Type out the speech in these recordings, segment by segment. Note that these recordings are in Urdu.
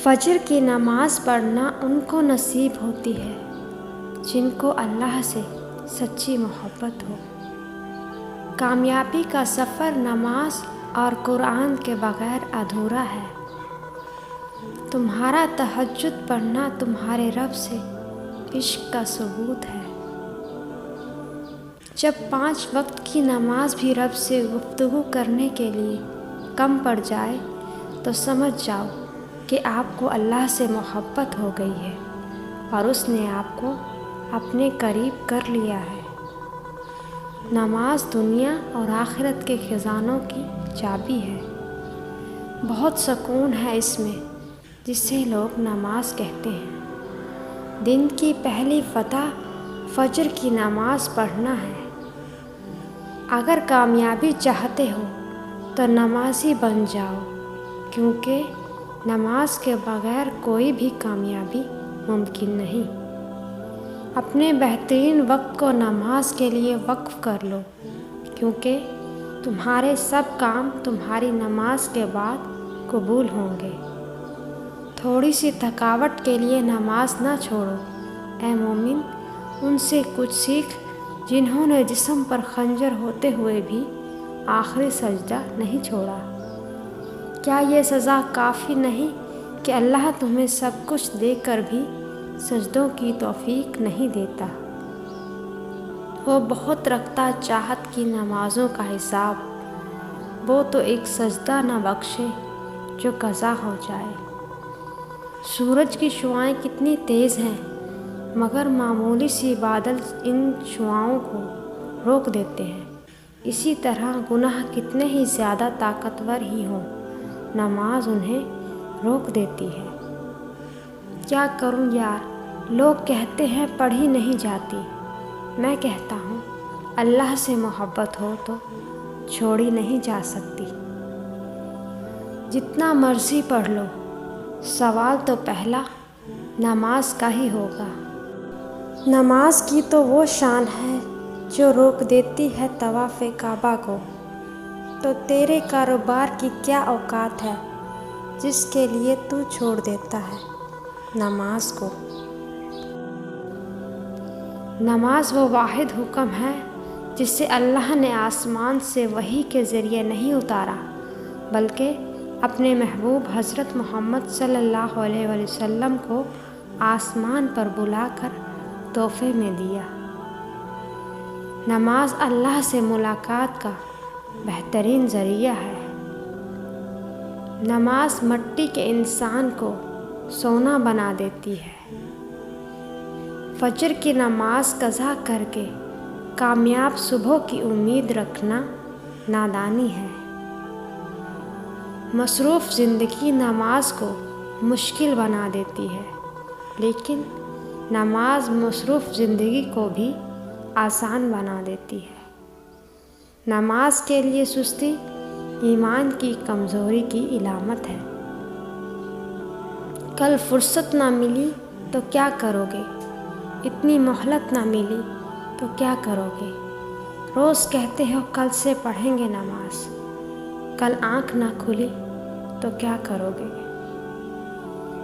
فجر کی نماز پڑھنا ان کو نصیب ہوتی ہے جن کو اللہ سے سچی محبت ہو۔ کامیابی کا سفر نماز اور قرآن کے بغیر ادھورا ہے۔ تمہارا تہجد پڑھنا تمہارے رب سے عشق کا ثبوت ہے۔ جب 5 وقت کی نماز بھی رب سے گفتگو کرنے کے لیے کم پڑ جائے تو سمجھ جاؤ کہ آپ کو اللہ سے محبت ہو گئی ہے اور اس نے آپ کو اپنے قریب کر لیا ہے۔ نماز دنیا اور آخرت کے خزانوں کی چابی ہے۔ بہت سکون ہے اس میں جسے لوگ نماز کہتے ہیں۔ دن کی پہلی فتح فجر کی نماز پڑھنا ہے۔ اگر کامیابی چاہتے ہو تو نمازی بن جاؤ، کیونکہ نماز کے بغیر کوئی بھی کامیابی ممکن نہیں۔ اپنے بہترین وقت کو نماز کے لیے وقف کر لو، کیونکہ تمہارے سب کام تمہاری نماز کے بعد قبول ہوں گے۔ تھوڑی سی تھکاوٹ کے لیے نماز نہ چھوڑو۔ اے مومن، ان سے کچھ سیکھ جنہوں نے جسم پر خنجر ہوتے ہوئے بھی آخری سجدہ نہیں چھوڑا۔ کیا یہ سزا کافی نہیں کہ اللہ تمہیں سب کچھ دے کر بھی سجدوں کی توفیق نہیں دیتا؟ وہ بہت رکھتا چاہت کی نمازوں کا حساب، وہ تو ایک سجدہ نہ بخشے جو قضا ہو جائے۔ سورج کی شعاعیں کتنی تیز ہیں، مگر معمولی سی بادل ان شعاعوں کو روک دیتے ہیں۔ اسی طرح گناہ کتنے ہی زیادہ طاقتور ہی ہوں، نماز انہیں روک دیتی ہے۔ کیا کروں یار، لوگ کہتے ہیں پڑھی نہیں جاتی۔ میں کہتا ہوں اللہ سے محبت ہو تو چھوڑی نہیں جا سکتی۔ جتنا مرضی پڑھ لو، سوال تو پہلا نماز کا ہی ہوگا۔ نماز کی تو وہ شان ہے جو روک دیتی ہے طواف کعبہ کو، تو تیرے کاروبار کی کیا اوقات ہے جس کے لیے تو چھوڑ دیتا ہے نماز کو۔ نماز وہ واحد حکم ہے جسے اللہ نے آسمان سے وحی کے ذریعے نہیں اتارا، بلکہ اپنے محبوب حضرت محمد صلی اللہ علیہ وسلم کو آسمان پر بلا کر تحفے میں دیا۔ نماز اللہ سے ملاقات کا بہترین ذریعہ ہے۔ نماز مٹی کے انسان کو سونا بنا دیتی ہے۔ فجر کی نماز قضا کر کے کامیاب صبح کی امید رکھنا نادانی ہے۔ مصروف زندگی نماز کو مشکل بنا دیتی ہے، لیکن نماز مصروف زندگی کو بھی آسان بنا دیتی ہے۔ نماز کے لیے سستی ایمان کی کمزوری کی علامت ہے۔ کل فرصت نہ ملی تو کیا کرو گے؟ اتنی مہلت نہ ملی تو کیا کرو گے؟ روز کہتے ہو کل سے پڑھیں گے نماز، کل آنکھ نہ کھلی تو کیا کرو گے؟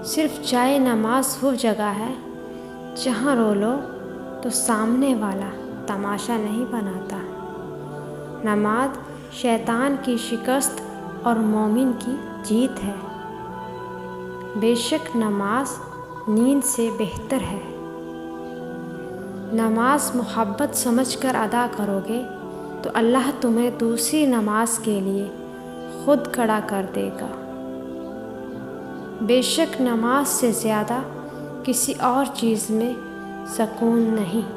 صرف جائے نماز وہ جگہ ہے جہاں رو لو تو سامنے والا تماشا نہیں بناتا۔ نماز شیطان کی شکست اور مومن کی جیت ہے۔ بے شک نماز نیند سے بہتر ہے۔ نماز محبت سمجھ کر ادا کرو گے تو اللہ تمہیں دوسری نماز کے لیے خود کھڑا کر دے گا۔ بے شک نماز سے زیادہ کسی اور چیز میں سکون نہیں۔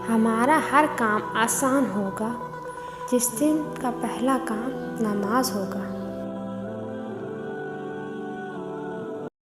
ہمارا ہر کام آسان ہوگا جس دن کا پہلا کام نماز ہوگا۔